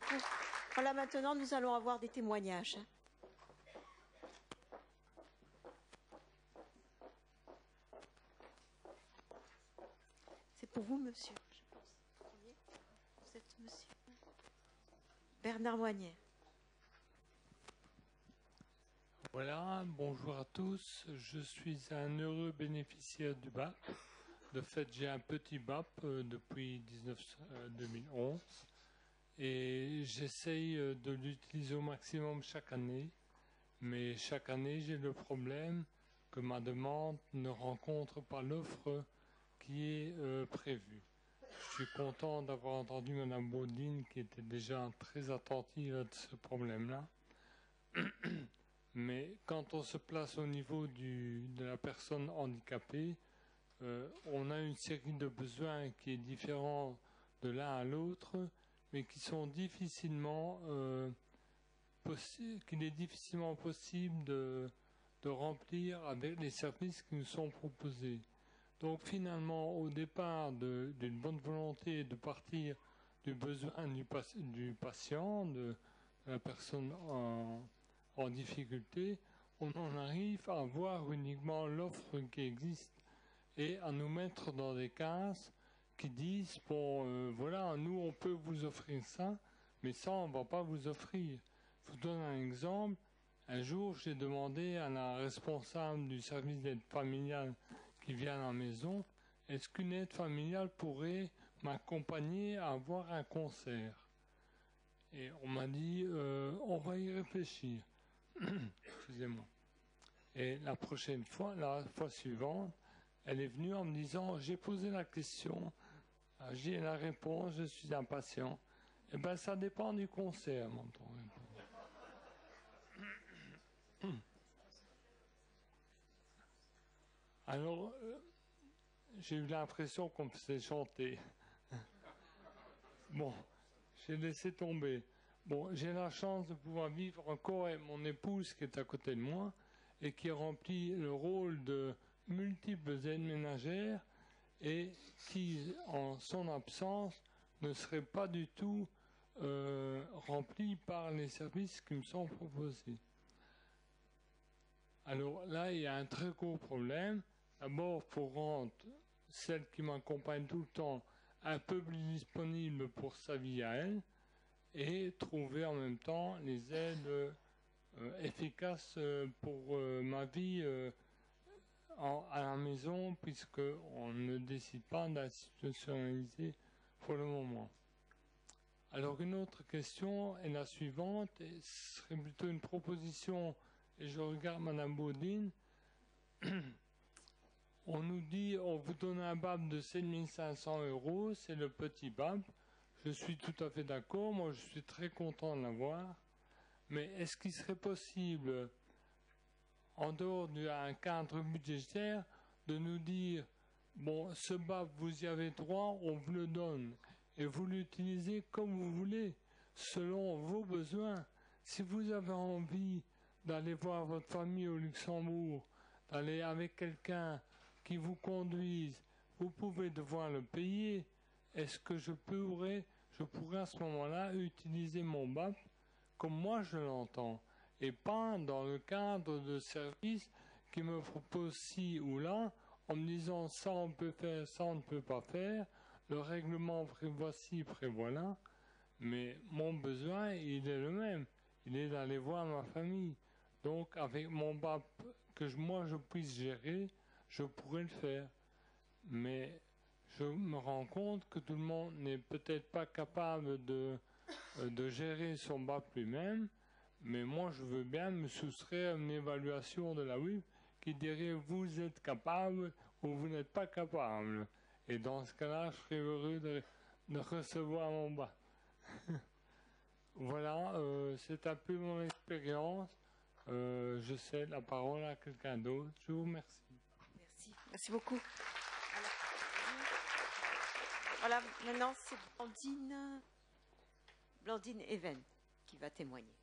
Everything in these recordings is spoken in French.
beaucoup. Voilà, maintenant, nous allons avoir des témoignages. C'est pour vous, monsieur, je pense. Vous êtes monsieur Bernard Moignet. Voilà, bonjour à tous. Je suis un heureux bénéficiaire du BAP. De fait, j'ai un petit BAP depuis 2011 et j'essaye de l'utiliser au maximum chaque année. Mais chaque année, j'ai le problème que ma demande ne rencontre pas l'offre qui est prévue. Je suis content d'avoir entendu Mme Baudine qui était déjà très attentive à ce problème-là. Mais quand on se place au niveau de la personne handicapée, on a une série de besoins qui est différent de l'un à l'autre, mais qui sont difficilement qu'il est difficilement possible de remplir avec les services qui nous sont proposés. Donc finalement, au départ d'une bonne volonté de partir du besoin du patient, de la personne en difficulté, on en arrive à voir uniquement l'offre qui existe et à nous mettre dans des cases qui disent, bon, voilà, nous on peut vous offrir ça, mais ça on ne va pas vous offrir. Je vous donne un exemple. Un jour, j'ai demandé à la responsable du service d'aide familiale qui vient à la maison, est-ce qu'une aide familiale pourrait m'accompagner à voir un concert? Et on m'a dit, on va y réfléchir. Excusez-moi. Et la fois suivante, elle est venue en me disant, j'ai posé la question, j'ai la réponse, je suis impatient. Eh bien, ça dépend du concert, m'entend répondre. Alors, j'ai eu l'impression qu'on me faisait chanter. Bon, j'ai laissé tomber. Bon, j'ai la chance de pouvoir vivre encore avec mon épouse qui est à côté de moi et qui remplit le rôle de multiples aides ménagères et qui, en son absence, ne serait pas du tout remplie par les services qui me sont proposés. Alors là, il y a un très gros problème. D'abord, pour rendre celle qui m'accompagne tout le temps un peu plus disponible pour sa vie à elle et trouver en même temps les aides efficaces pour ma vie à la maison, puisqu'on ne décide pas d'institutionnaliser pour le moment. Alors une autre question est la suivante, et ce serait plutôt une proposition, et je regarde Mme Baudine. On nous dit, on vous donne un BAP de 7 500 €, c'est le petit BAP. Je suis tout à fait d'accord, moi je suis très content de l'avoir. Mais est-ce qu'il serait possible, en dehors d'un cadre budgétaire, de nous dire, bon, ce BAP, vous y avez droit, on vous le donne. Et vous l'utilisez comme vous voulez, selon vos besoins. Si vous avez envie d'aller voir votre famille au Luxembourg, d'aller avec quelqu'un qui vous conduise, vous pouvez devoir le payer. Est-ce que je pourrais à ce moment-là utiliser mon BAP comme moi je l'entends, et pas dans le cadre de services qui me proposent ci ou là, en me disant ça on peut faire, ça on ne peut pas faire, le règlement prévoit ci, prévoit là, mais mon besoin il est le même, il est d'aller voir ma famille. Donc avec mon BAP que moi je puisse gérer, je pourrais le faire. Mais je me rends compte que tout le monde n'est peut-être pas capable de gérer son BAP lui-même, mais moi je veux bien me soustraire à une évaluation de la WIP qui dirait vous êtes capable ou vous n'êtes pas capable. Et dans ce cas-là, je serais heureux de recevoir mon BAP. Voilà, c'est un peu mon expérience. Je cède la parole à quelqu'un d'autre. Je vous remercie. Merci, merci beaucoup. Voilà, maintenant c'est Blandine Even qui va témoigner.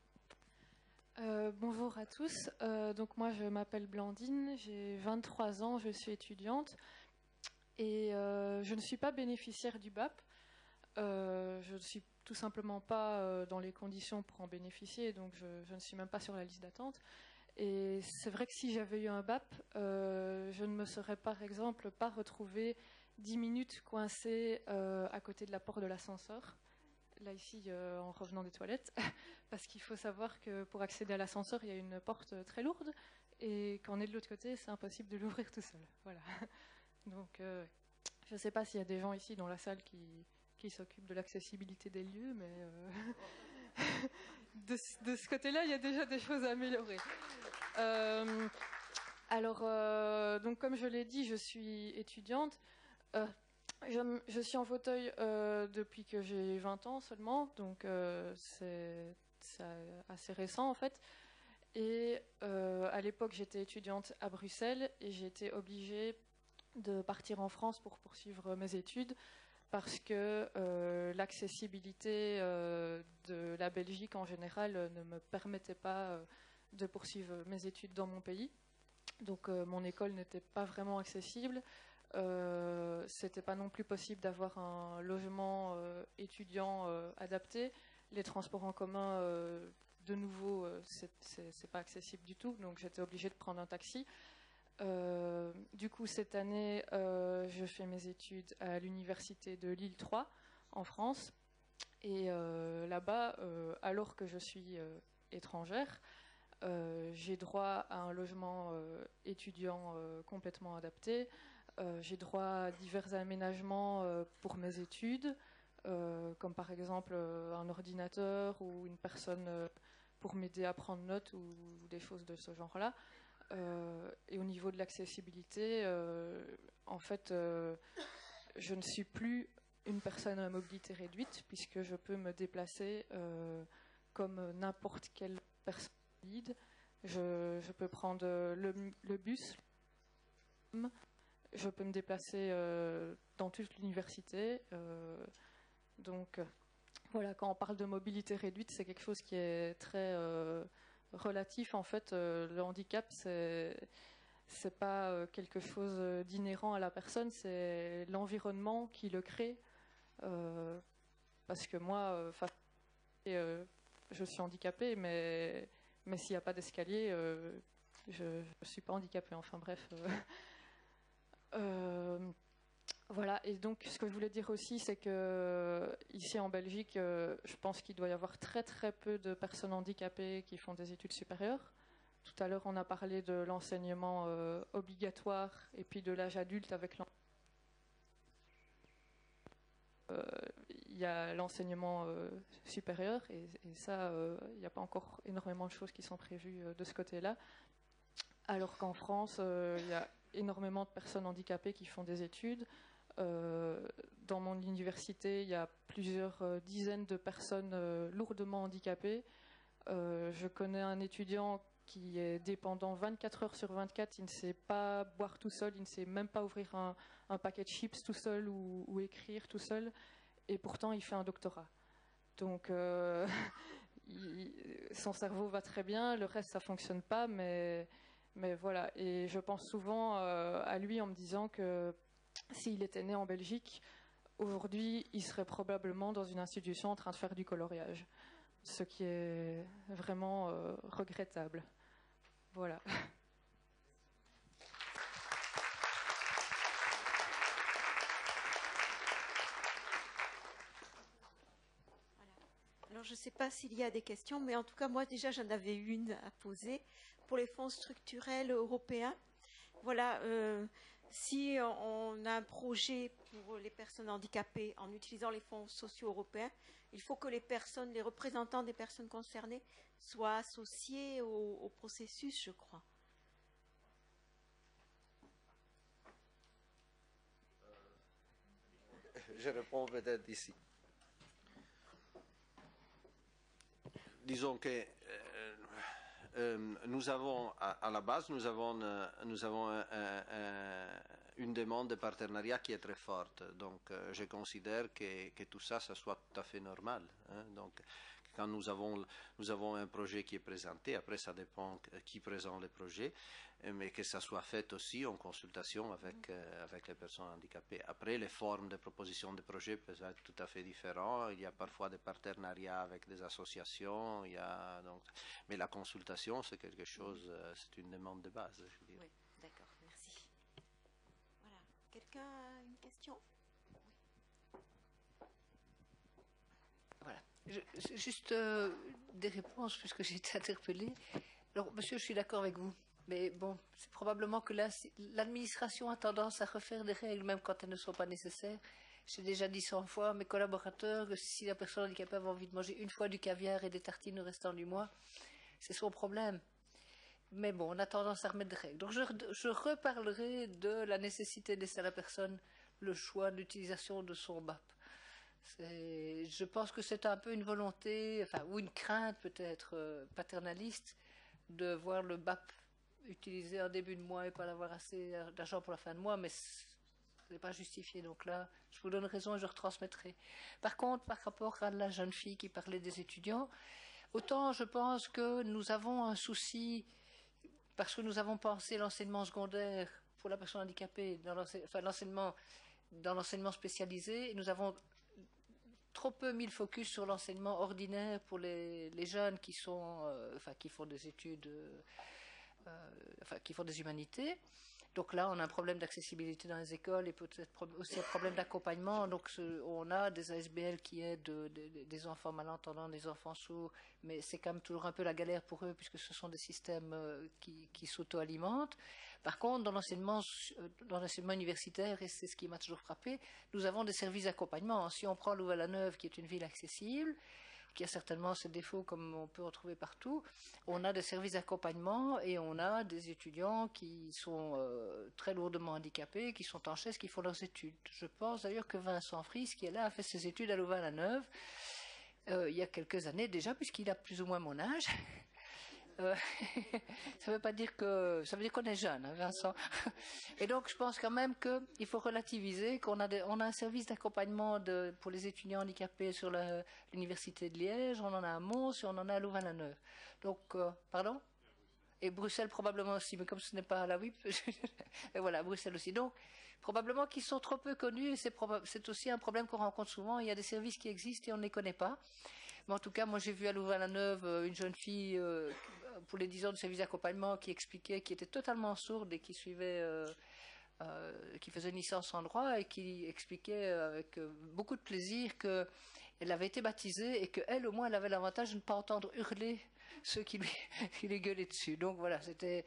Bonjour à tous. Donc moi je m'appelle Blandine, j'ai 23 ans, je suis étudiante et je ne suis pas bénéficiaire du BAP. Je suis tout simplement pas dans les conditions pour en bénéficier, donc je ne suis même pas sur la liste d'attente. Et c'est vrai que si j'avais eu un BAP, je ne me serais par exemple pas retrouvée 10 minutes coincée à côté de la porte de l'ascenseur, là ici en revenant des toilettes, parce qu'il faut savoir que pour accéder à l'ascenseur, il y a une porte très lourde, et quand on est de l'autre côté, c'est impossible de l'ouvrir tout seul. Voilà. Donc je ne sais pas s'il y a des gens ici dans la salle qui s'occupent de l'accessibilité des lieux, mais de ce côté-là, il y a déjà des choses à améliorer. Donc comme je l'ai dit, je suis étudiante. Je suis en fauteuil depuis que j'ai 20 ans seulement, donc c'est assez récent en fait. Et à l'époque, j'étais étudiante à Bruxelles et j'ai été obligée de partir en France pour poursuivre mes études parce que l'accessibilité de la Belgique en général ne me permettait pas de poursuivre mes études dans mon pays. Donc mon école n'était pas vraiment accessible. C'était pas non plus possible d'avoir un logement étudiant adapté. Les transports en commun, de nouveau, c'est pas accessible du tout. Donc j'étais obligée de prendre un taxi. Du coup, cette année, je fais mes études à l'université de Lille 3 en France. Et là-bas, alors que je suis étrangère, j'ai droit à un logement étudiant complètement adapté. J'ai droit à divers aménagements pour mes études, comme par exemple un ordinateur ou une personne pour m'aider à prendre notes ou des choses de ce genre-là. Et au niveau de l'accessibilité, en fait, je ne suis plus une personne à mobilité réduite puisque je peux me déplacer comme n'importe quelle personne valide. Je peux prendre le bus, je peux me déplacer dans toute l'université. Donc voilà, quand on parle de mobilité réduite, c'est quelque chose qui est très relatif. En fait, le handicap, c'est pas quelque chose d'inhérent à la personne, c'est l'environnement qui le crée. Parce que moi, je suis handicapée, mais s'il n'y a pas d'escalier, je ne suis pas handicapée. Enfin bref. Voilà, et donc ce que je voulais dire aussi, c'est que ici en Belgique, je pense qu'il doit y avoir très très peu de personnes handicapées qui font des études supérieures. Tout à l'heure, on a parlé de l'enseignement obligatoire et puis de l'âge adulte avec il y a l'enseignement supérieur et ça, il n'y a pas encore énormément de choses qui sont prévues de ce côté-là. Alors qu'en France, il y a énormément de personnes handicapées qui font des études. Dans mon université, il y a plusieurs dizaines de personnes lourdement handicapées. Je connais un étudiant qui est dépendant 24 heures sur 24. Il ne sait pas boire tout seul, il ne sait même pas ouvrir un paquet de chips tout seul ou écrire tout seul. Et pourtant, il fait un doctorat. Donc, son cerveau va très bien, le reste, ça ne fonctionne pas, mais voilà. Et je pense souvent à lui en me disant que s'il était né en Belgique, aujourd'hui, il serait probablement dans une institution en train de faire du coloriage. Ce qui est vraiment regrettable. Voilà. Alors, je ne sais pas s'il y a des questions, mais en tout cas, moi, déjà, j'en avais une à poser pour les fonds structurels européens. Voilà, si on a un projet pour les personnes handicapées en utilisant les fonds sociaux européens, il faut que les représentants des personnes concernées soient associés au processus, je crois. Je réponds peut-être ici. Disons que nous avons, à la base, nous avons une demande de partenariat qui est très forte. Donc, je considère que tout ça, ça soit tout à fait normal. Hein. Donc, quand nous avons un projet qui est présenté, après ça dépend qui présente le projet, mais que ça soit fait aussi en consultation avec les personnes handicapées. Après, les formes de proposition de projet peuvent être tout à fait différentes. Il y a parfois des partenariats avec des associations, mais la consultation, c'est quelque chose, c'est une demande de base, je veux dire. Oui, d'accord, merci. Voilà. Quelqu'un a une question? Voilà. Juste des réponses, puisque j'ai été interpellée. Alors, monsieur, je suis d'accord avec vous. Mais bon, c'est probablement que l'administration a tendance à refaire des règles, même quand elles ne sont pas nécessaires. J'ai déjà dit 100 fois à mes collaborateurs que si la personne handicapée avait envie de manger une fois du caviar et des tartines le restant du mois, c'est son problème. Mais bon, on a tendance à remettre des règles. Donc je reparlerai de la nécessité de laisser à la personne le choix d'utilisation de son BAP. Je pense que c'est un peu une volonté, enfin, ou une crainte peut-être paternaliste, de voir le BAP utilisé en début de mois et pas d'avoir assez d'argent pour la fin de mois, mais ce n'est pas justifié. Donc là, je vous donne raison et je retransmettrai. Par contre, par rapport à la jeune fille qui parlait des étudiants, autant je pense que nous avons un souci, parce que nous avons pensé l'enseignement secondaire pour la personne handicapée, dans l'enseignement spécialisé, et nous avons trop peu mis le focus sur l'enseignement ordinaire pour les jeunes qui font des études, qui font des humanités. Donc là, on a un problème d'accessibilité dans les écoles et peut-être aussi un problème d'accompagnement. Donc on a des ASBL qui aident des enfants malentendants, des enfants sourds, mais c'est quand même toujours un peu la galère pour eux puisque ce sont des systèmes qui s'auto-alimentent. Par contre, dans l'enseignement universitaire, et c'est ce qui m'a toujours frappé, nous avons des services d'accompagnement. Si on prend Louvain-la-Neuve, qui est une ville accessible, qui a certainement ses défauts comme on peut en trouver partout, on a des services d'accompagnement et on a des étudiants qui sont très lourdement handicapés, qui sont en chaise, qui font leurs études. Je pense d'ailleurs que Vincent Fries, qui est là, a fait ses études à Louvain-la-Neuve il y a quelques années déjà, puisqu'il a plus ou moins mon âge. Ça veut dire qu'on est jeune, hein, Vincent. Et donc, je pense quand même qu'il faut relativiser, on a un service d'accompagnement pour les étudiants handicapés sur l'université de Liège, on en a à Mons et on en a à Louvain-la-Neuve. Donc, pardon? Et Bruxelles probablement aussi, mais comme ce n'est pas à la WIP, et voilà, Bruxelles aussi. Donc, probablement qu'ils sont trop peu connus et c'est aussi un problème qu'on rencontre souvent. Il y a des services qui existent et on ne les connaît pas. Mais en tout cas, moi j'ai vu à Louvain-la-Neuve une jeune fille pour les 10 ans de service d'accompagnement qui expliquait, qui était totalement sourde et qui suivait, qui faisait une licence en droit et qui expliquait avec beaucoup de plaisir qu'elle avait été baptisée et qu'elle, au moins, elle avait l'avantage de ne pas entendre hurler ceux qui lui gueulaient dessus. Donc voilà, c'était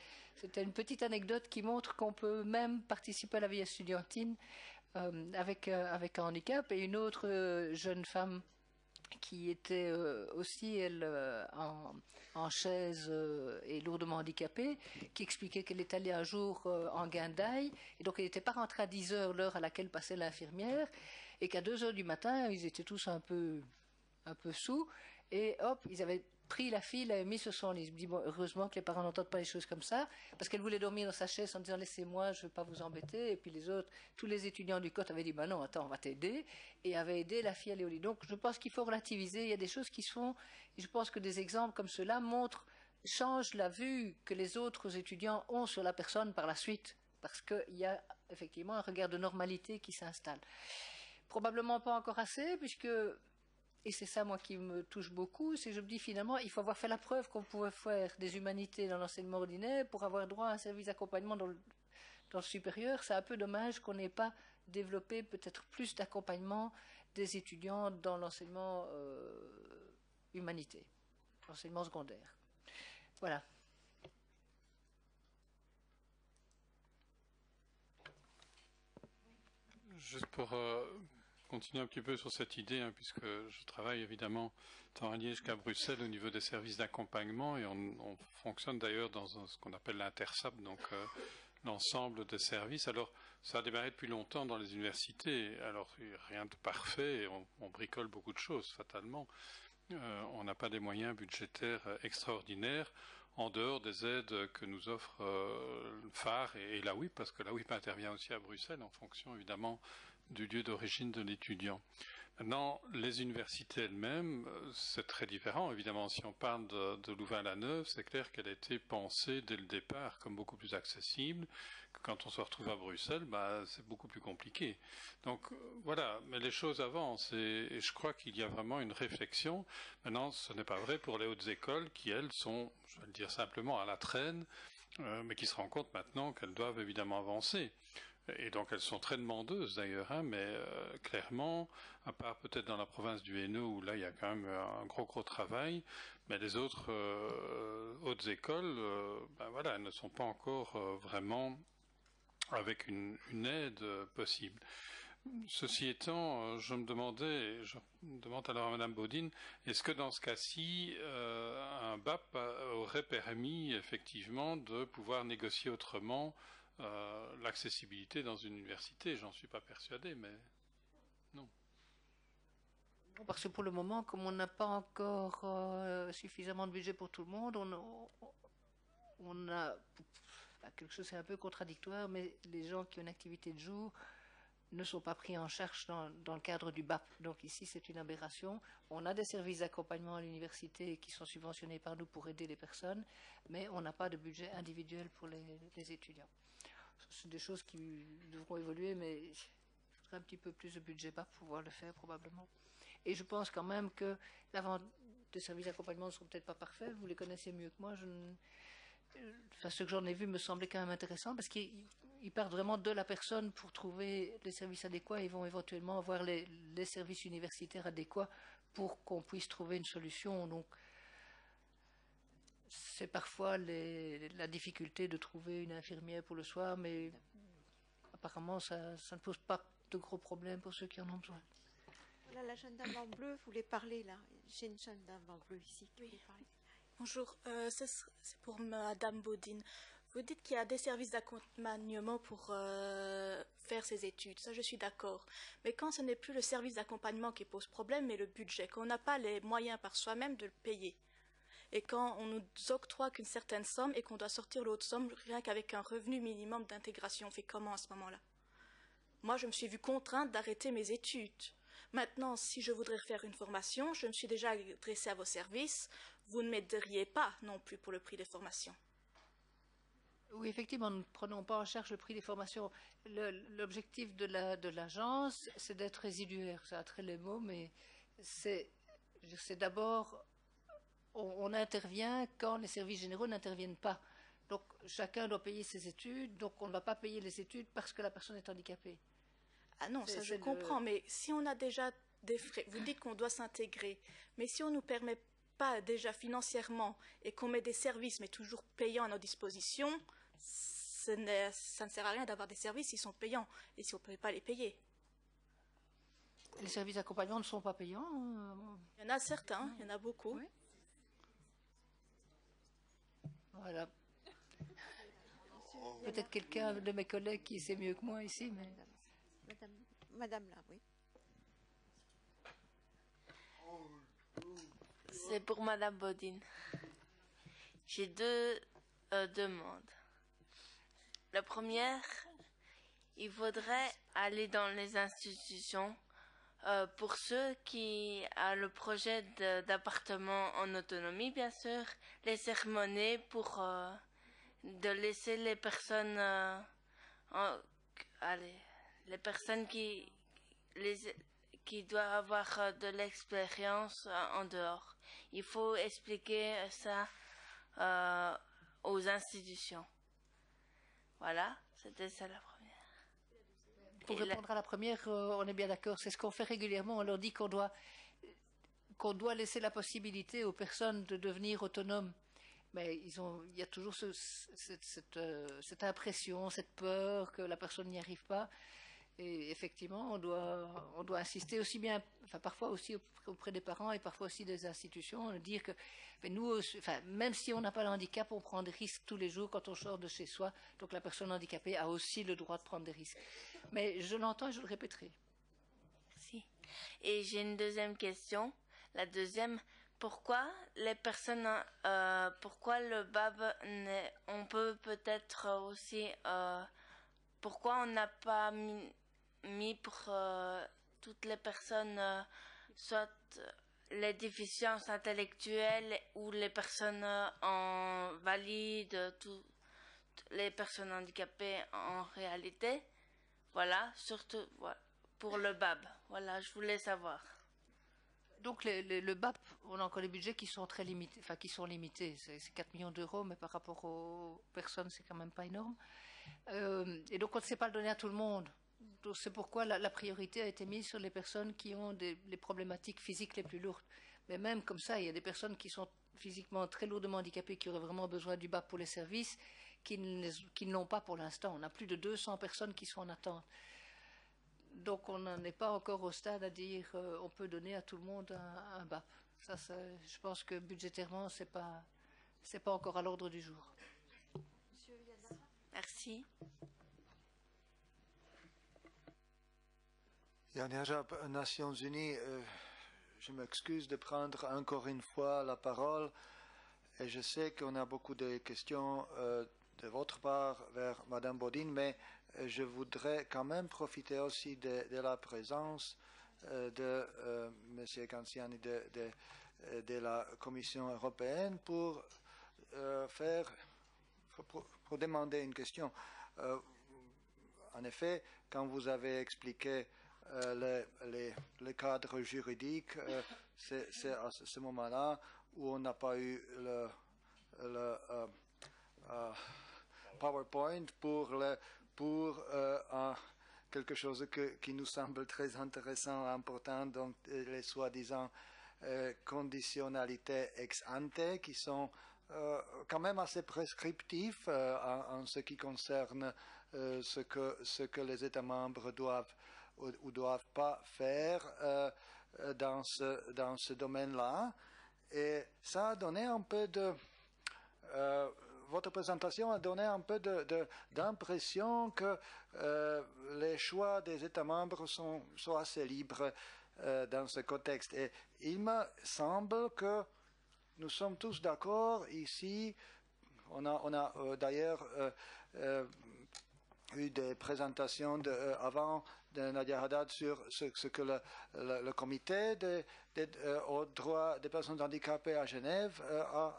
une petite anecdote qui montre qu'on peut même participer à la vie estudiantine avec un handicap. Et une autre jeune femme qui était aussi, elle, en chaise et lourdement handicapée, qui expliquait qu'elle est allée un jour en Guindaille, et donc elle n'était pas rentrée à 10 heures, l'heure à laquelle passait l'infirmière, et qu'à 2 heures du matin, ils étaient tous un peu sous, et hop, ils avaient pris la fille, l'avaient mis sur son lit. Je me dis, bon, heureusement que les parents n'entendent pas les choses comme ça, parce qu'elle voulait dormir dans sa chaise en disant, laissez-moi, je ne veux pas vous embêter. Et puis les autres, tous les étudiants du COT avaient dit, bah non, attends, on va t'aider, et avaient aidé la fille à aller au lit. Donc je pense qu'il faut relativiser, il y a des choses qui se font, et je pense que des exemples comme ceux-là changent la vue que les autres étudiants ont sur la personne par la suite, parce qu'il y a effectivement un regard de normalité qui s'installe. Probablement pas encore assez, puisque... Et c'est ça, moi, qui me touche beaucoup, c'est que je me dis finalement, il faut avoir fait la preuve qu'on pouvait faire des humanités dans l'enseignement ordinaire pour avoir droit à un service d'accompagnement dans le supérieur. C'est un peu dommage qu'on n'ait pas développé peut-être plus d'accompagnement des étudiants dans l'enseignement humanité, l'enseignement secondaire. Voilà. Juste pour continuer un petit peu sur cette idée, hein, puisque je travaille évidemment tant à Liège qu'à Bruxelles au niveau des services d'accompagnement, et on fonctionne d'ailleurs dans ce qu'on appelle l'INTERSAP, donc l'ensemble des services. Alors ça a démarré depuis longtemps dans les universités, alors rien de parfait, et on bricole beaucoup de choses fatalement. On n'a pas des moyens budgétaires extraordinaires en dehors des aides que nous offre phare et la WIP, parce que la WIP intervient aussi à Bruxelles en fonction évidemment du lieu d'origine de l'étudiant. Maintenant, les universités elles-mêmes, c'est très différent. Évidemment, si on parle de Louvain-la-Neuve, c'est clair qu'elle a été pensée dès le départ comme beaucoup plus accessible. Que quand on se retrouve à Bruxelles, c'est beaucoup plus compliqué. Donc voilà, mais les choses avancent et je crois qu'il y a vraiment une réflexion. Maintenant, ce n'est pas vrai pour les hautes écoles qui, elles, sont, je vais le dire simplement, à la traîne, mais qui se rendent compte maintenant qu'elles doivent évidemment avancer. Et donc elles sont très demandeuses d'ailleurs, mais clairement, à part peut-être dans la province du Hainaut où là il y a quand même un gros travail, mais les autres hautes écoles, voilà, elles ne sont pas encore vraiment avec une aide possible. Ceci étant, je me demandais, et je demande alors à Madame Bodine, est-ce que dans ce cas-ci, un BAP aurait permis effectivement de pouvoir négocier autrement l'accessibilité dans une université? J'en suis pas persuadé, mais non. Non, parce que pour le moment, comme on n'a pas encore suffisamment de budget pour tout le monde, on a quelque chose, c'est un peu contradictoire, mais les gens qui ont une activité de jour ne sont pas pris en charge dans le cadre du BAP. Donc ici, c'est une aberration. On a des services d'accompagnement à l'université qui sont subventionnés par nous pour aider les personnes, mais on n'a pas de budget individuel pour les étudiants. C'est des choses qui devront évoluer, mais il faudrait un petit peu plus de budget BAP pour pouvoir le faire probablement. Et je pense quand même que la vente de services d'accompagnement ne seront peut-être pas parfaits. Vous les connaissez mieux que moi. Ce que j'en ai vu me semblait quand même intéressant parce qu'ils partent vraiment de la personne pour trouver les services adéquats. Ils vont éventuellement avoir les services universitaires adéquats pour qu'on puisse trouver une solution. Donc, c'est parfois la difficulté de trouver une infirmière pour le soir, mais apparemment, ça ne pose pas de gros problèmes pour ceux qui en ont besoin. Voilà, la jeune dame en bleu voulait parler là. J'ai une jeune dame en bleu ici qui voulait parler. Bonjour, c'est pour Madame Bodine. Vous dites qu'il y a des services d'accompagnement pour faire ses études. Ça, je suis d'accord. Mais quand ce n'est plus le service d'accompagnement qui pose problème, mais le budget, qu'on n'a pas les moyens par soi-même de le payer, et quand on nous octroie qu'une certaine somme et qu'on doit sortir l'autre somme rien qu'avec un revenu minimum d'intégration, on fait comment à ce moment-là? Moi, je me suis vue contrainte d'arrêter mes études. Maintenant, si je voudrais faire une formation, je me suis déjà adressée à vos services. Vous ne m'aideriez pas non plus pour le prix des formations. Oui, effectivement, nous ne prenons pas en charge le prix des formations. L'objectif de l'agence, c'est d'être résiduaire. Ça a très les mots, mais c'est d'abord, on intervient quand les services généraux n'interviennent pas. Donc, chacun doit payer ses études, donc on ne va pas payer les études parce que la personne est handicapée. Ah non, ça je comprends, mais si on a déjà des frais, vous dites qu'on doit s'intégrer, mais si on ne nous permet pas déjà financièrement et qu'on met des services, mais toujours payants à nos dispositions, ça ne sert à rien d'avoir des services, ils sont payants, et si on ne peut pas les payer. Les services d'accompagnement ne sont pas payants. Il y en a certains, il y en a beaucoup. Oui. Voilà. Peut-être quelqu'un de mes collègues qui sait mieux que moi ici, mais... Madame là, oui. C'est pour Madame Bodine. J'ai deux demandes. La première, il faudrait aller dans les institutions pour ceux qui ont le projet d'appartement en autonomie, bien sûr, les cérémonies pour de laisser les personnes les personnes qui doivent avoir de l'expérience en dehors. Il faut expliquer ça aux institutions. Voilà, c'était ça la première. Pour répondre à la première, on est bien d'accord. C'est ce qu'on fait régulièrement. On leur dit qu'on doit laisser la possibilité aux personnes de devenir autonomes. Mais il y a toujours cette impression, cette peur que la personne n'y arrive pas. Et effectivement, on doit insister aussi bien, enfin parfois aussi auprès des parents et parfois aussi des institutions, dire que nous, même si on n'a pas le handicap, on prend des risques tous les jours quand on sort de chez soi. Donc la personne handicapée a aussi le droit de prendre des risques. Mais je l'entends et je le répéterai. Merci. Et j'ai une deuxième question. La deuxième, pourquoi les personnes, pourquoi le BAB, on peut peut-être aussi, pourquoi on n'a pas mis pour toutes les personnes, soit les déficiences intellectuelles ou les personnes en valides, toutes les personnes handicapées en réalité. Voilà, surtout voilà, pour le BAB. Voilà, je voulais savoir. Donc le BAP, on a encore des budgets qui sont très limités, enfin qui sont limités. C'est 4 millions d'euros, mais par rapport aux personnes, c'est quand même pas énorme. Et donc on ne sait pas le donner à tout le monde. Donc c'est pourquoi la priorité a été mise sur les personnes qui ont les problématiques physiques les plus lourdes. Mais même comme ça, il y a des personnes qui sont physiquement très lourdement handicapées, qui auraient vraiment besoin du BAP pour les services, qui ne l'ont pas pour l'instant. On a plus de 200 personnes qui sont en attente. Donc on n'en est pas encore au stade à dire on peut donner à tout le monde un BAP. Ça, je pense que budgétairement, c'est pas encore à l'ordre du jour. Merci. Jan Herjap, Nations Unies, je m'excuse de prendre encore une fois la parole et je sais qu'on a beaucoup de questions de votre part vers Madame Bodine, mais je voudrais quand même profiter aussi de la présence de M. Canciani de la Commission européenne pour demander une question. En effet, quand vous avez expliqué le cadre juridique, c'est à ce moment-là où on n'a pas eu le PowerPoint pour quelque chose qui nous semble très intéressant, important, donc les soi-disant conditionnalités ex ante qui sont quand même assez prescriptifs en ce qui concerne ce que les États membres doivent ou doivent pas faire dans ce domaine-là. Et ça a donné un peu de... votre présentation a donné un peu d'impression que les choix des États membres sont assez libres dans ce contexte. Et il me semble que nous sommes tous d'accord ici. On a d'ailleurs eu des présentations avant de Nadia Haddad sur ce que le comité aux droits des personnes handicapées à Genève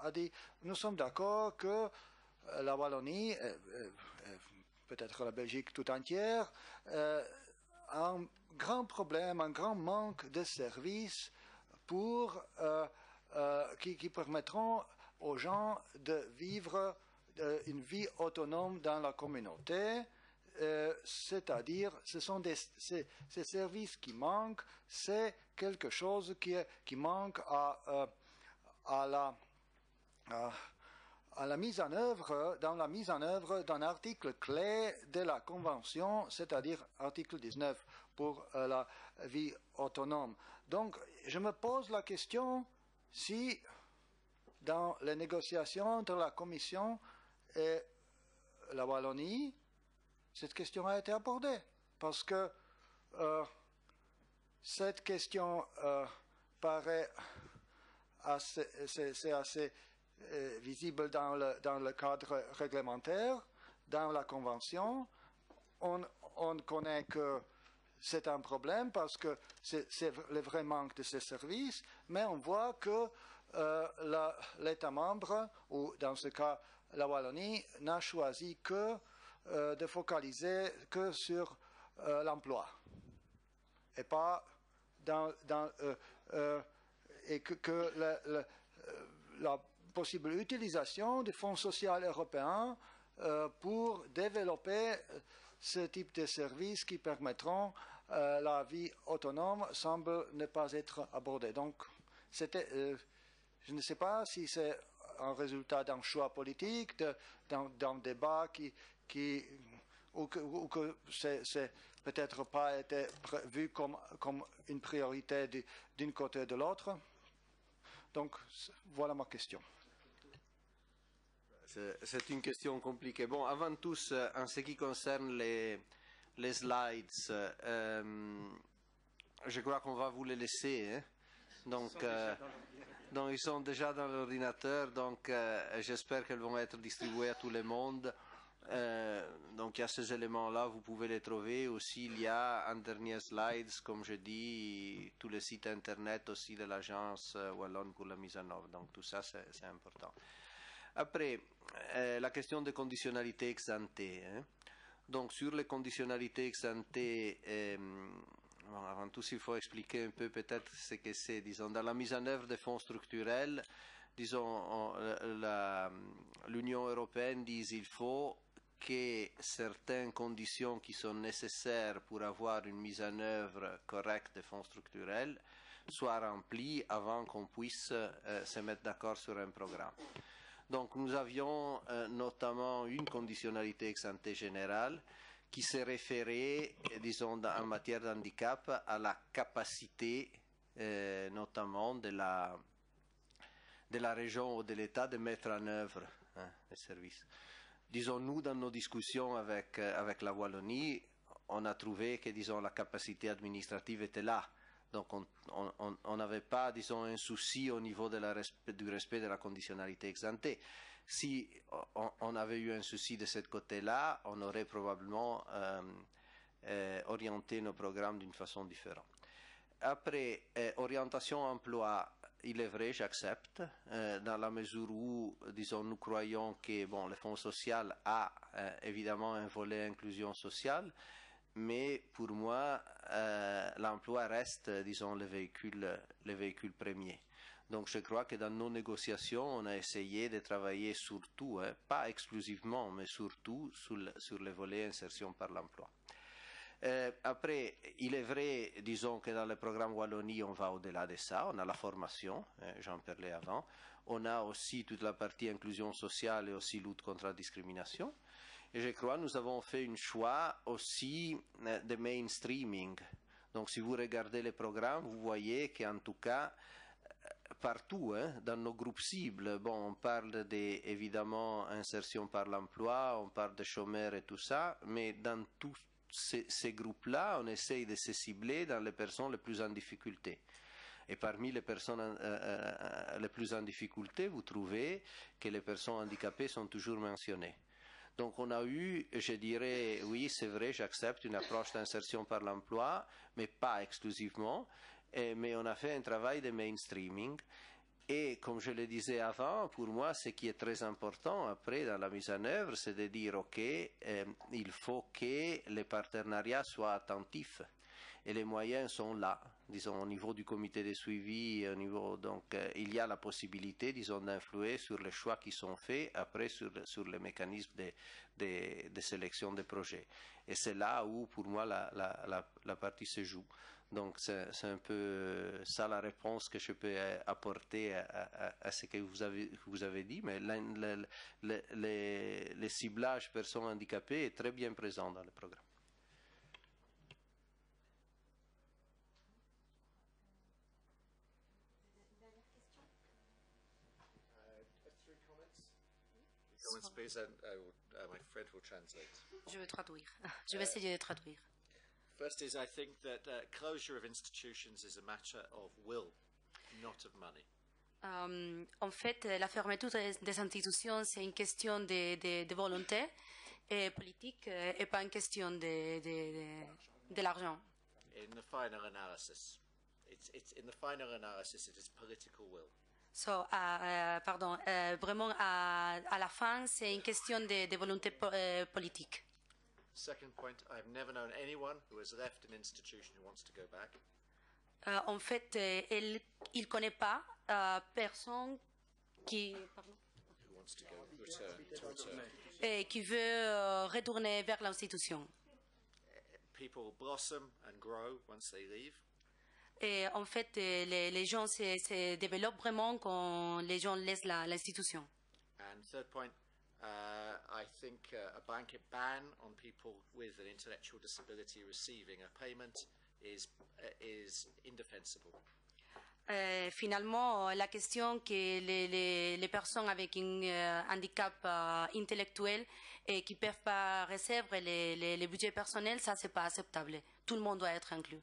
a dit. Nous sommes d'accord que la Wallonie, peut-être la Belgique tout entière, a un grand problème, un grand manque de services qui permettront aux gens de vivre une vie autonome dans la communauté. C'est-à-dire, ce sont ces services qui manquent, c'est quelque chose qui manque à la mise en œuvre, dans la mise en œuvre d'un article clé de la Convention, c'est-à-dire article 19 pour la vie autonome. Donc, je me pose la question si, dans les négociations entre la Commission et la Wallonie, cette question a été abordée, parce que cette question paraît assez visible dans le cadre réglementaire, dans la Convention. On connaît que c'est un problème parce que c'est le vrai manque de ces services, mais on voit que l'État membre, ou dans ce cas la Wallonie, n'a choisi que de focaliser que sur l'emploi et pas et que la possible utilisation des fonds sociaux européens pour développer ce type de services qui permettront la vie autonome semble ne pas être abordé. Donc, je ne sais pas si c'est un résultat d'un choix politique, d'un débat ou que c'est peut-être pas été vu comme une priorité d'un côté ou de l'autre. Donc, voilà ma question. C'est une question compliquée. Bon, avant tout, en ce qui concerne les slides, je crois qu'on va vous les laisser. Hein? Donc, ils sont déjà dans l'ordinateur, donc j'espère qu'elles vont être distribuées à tout le monde. Donc il y a ces éléments-là, vous pouvez les trouver. Aussi, il y a un dernier slide, comme je dis, tous les sites internet aussi de l'agence wallonne pour la mise en œuvre. Donc tout ça, c'est important. Après, la question des conditionnalités ex ante. Donc sur les conditionnalités ex ante, bon, avant tout, il faut expliquer un peu peut-être ce que c'est. Disons, dans la mise en œuvre des fonds structurels, disons, l'Union européenne dit qu'il faut que certaines conditions qui sont nécessaires pour avoir une mise en œuvre correcte des fonds structurels soient remplies avant qu'on puisse se mettre d'accord sur un programme. Donc nous avions notamment une conditionnalité ex ante générale qui se référait, disons, en matière d'handicap, à la capacité notamment de la région ou de l'État de mettre en œuvre les services. Disons, nous, dans nos discussions avec la Wallonie, on a trouvé que, disons, la capacité administrative était là. Donc, on n'avait pas, disons, un souci au niveau du respect de la conditionnalité ex ante. Si on avait eu un souci de ce côté-là, on aurait probablement orienté nos programmes d'une façon différente. Après, orientation emploi, il est vrai, j'accepte, dans la mesure où, disons, nous croyons que bon, le Fonds social a évidemment un volet inclusion sociale, mais pour moi, l'emploi reste, disons, le véhicule premier. Donc je crois que dans nos négociations, on a essayé de travailler surtout, pas exclusivement, mais surtout sur le volet insertion par l'emploi. Après, il est vrai, disons que dans le programme Wallonie, on va au-delà de ça. On a la formation, j'en parlais avant. On a aussi toute la partie inclusion sociale et aussi lutte contre la discrimination. Et je crois que nous avons fait un choix aussi de mainstreaming. Donc si vous regardez les programmes, vous voyez qu'en tout cas, partout, dans nos groupes cibles, bon, on parle évidemment insertion par l'emploi, on parle de chômeurs et tout ça, mais dans tous ces groupes-là, on essaye de se cibler dans les personnes les plus en difficulté. Et parmi les personnes les plus en difficulté, vous trouvez que les personnes handicapées sont toujours mentionnées. Donc on a eu, je dirais, oui, c'est vrai, j'accepte une approche d'insertion par l'emploi, mais pas exclusivement, mais on a fait un travail de mainstreaming. Et comme je le disais avant, pour moi, ce qui est très important après dans la mise en œuvre, c'est de dire, OK, il faut que les partenariats soient attentifs. Et les moyens sont là, disons, au niveau du comité de suivi, au niveau, donc il y a la possibilité, disons, d'influer sur les choix qui sont faits, après sur les mécanismes de sélection des projets. Et c'est là où, pour moi, la partie se joue. Donc c'est un peu ça la réponse que je peux apporter à ce que vous avez dit, mais le ciblage personnes handicapées est très bien présent dans le programme. Comments, please, and my friend will translate. Je vais traduire. Je vais essayer de traduire. First is, I think that closure of institutions is a matter of will, not of money. En fait, la fermeture des institutions, c'est une question de volonté politique et pas une question de l'argent. In the final analysis, it is political will. So, vraiment, à la fin, c'est une question de volonté politique. Second point, I've never known anyone who has left an institution who wants to go back. En fait, il connaît pas personne qui Who wants to go return. Qui veut retourner vers l'institution. People blossom and grow once they leave. Et en fait, les gens se développent vraiment quand les gens laissent l'institution. And third point, I think a blanket ban on people with an intellectual disability receiving a payment is indefensible. Finalement, la question que les personnes avec un handicap intellectuel et qui ne peuvent pas recevoir les budgets personnels, ça, c'est pas acceptable. Tout le monde doit être inclus.